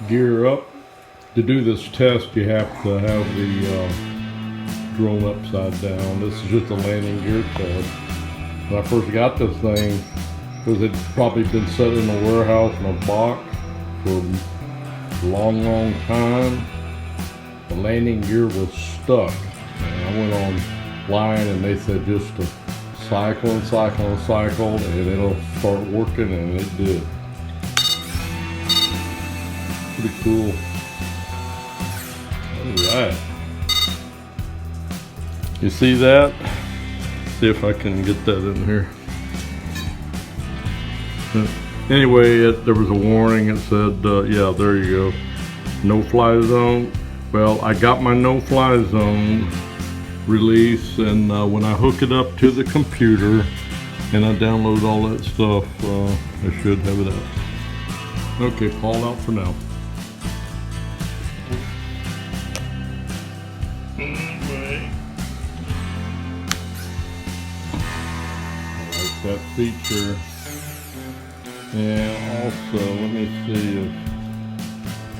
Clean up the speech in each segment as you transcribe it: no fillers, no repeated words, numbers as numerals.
gear up. To do this test, you have to have the drone upside down. This is just a landing gear test. When I first got this thing, because it probably been set in a warehouse in a box for a long time, the landing gear was stuck. And I went online and they said just to cycle and cycle and cycle and it'll start working, and it did. Pretty cool. Alright. You see that? See if I can get that in here. Anyway, there was a warning. It said, yeah, there you go. No fly zone. Well, I got my no fly zone release, and when I hook it up to the computer and I download all that stuff, I should have it out. Okay, Paul out for now. Anyway, I like that feature. And also, let me see if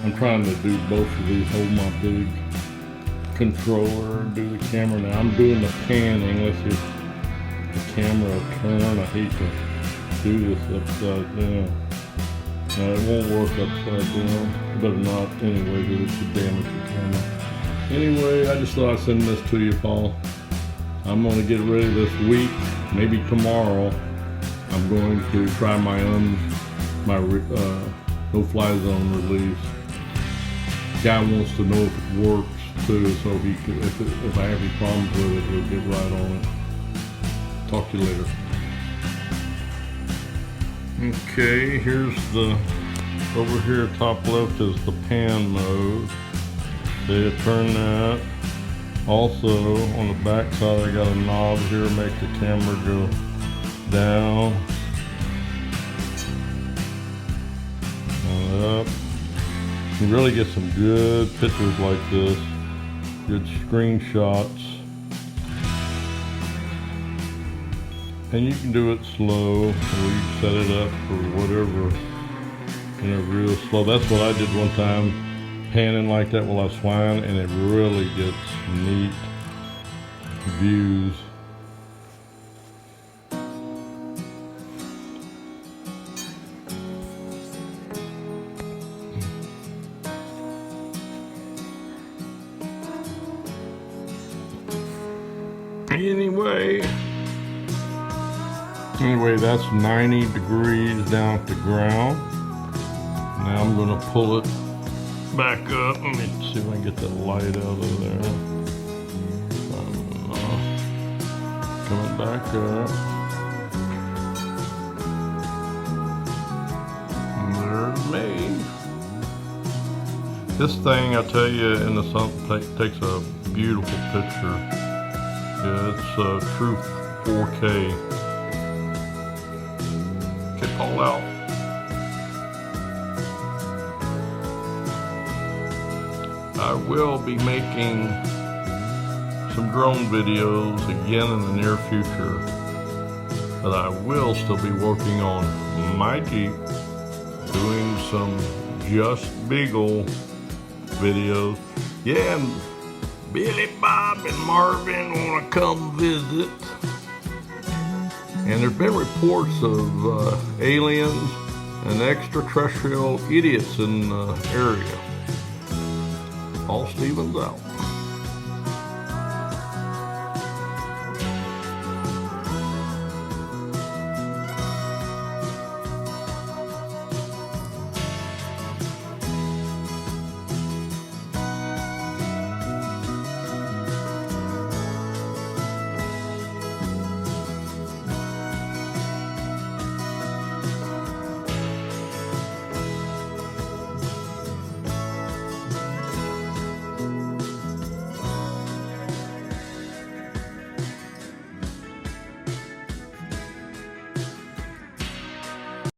I'm trying to do both of these. Hold my big controller and do the camera now. I'm doing the panning. Let's see if the camera will turn. I hate to do this upside down. No, it won't work upside down. It better not anyway, because it could damage the camera. Anyway, I just thought I'd send this to you, Paul. I'm going to get ready this week, maybe tomorrow. I'm going to try my no-fly zone release. Guy wants to know if it works too, so he could, if I have any problems with it, he'll get right on it. Talk to you later. Okay, here's the, over here top left is the pan mode. See, turn that. Also, on the back side, I got a knob here, make the camera go down and up. You really get some good pictures like this, good screenshots, and you can do it slow, or you can set it up for whatever, you know, real slow. That's what I did one time, panning like that while I was flying, and it really gets neat views. Anyway, that's 90 degrees down at the ground. Now I'm going to pull it back up. Let me see if I can get the light out of there. Coming back up. And there's me. This thing, I tell you, in the sun takes a beautiful picture. Yeah, it's true 4K. Okay, Paul out. I will be making some drone videos again in the near future, but I will still be working on my Jeep, doing some Just Beagle videos. Yeah, and Billy, Bob, and Marvin want to come visit. And there's been reports of aliens and extraterrestrial idiots in the area. Paul Stevens out.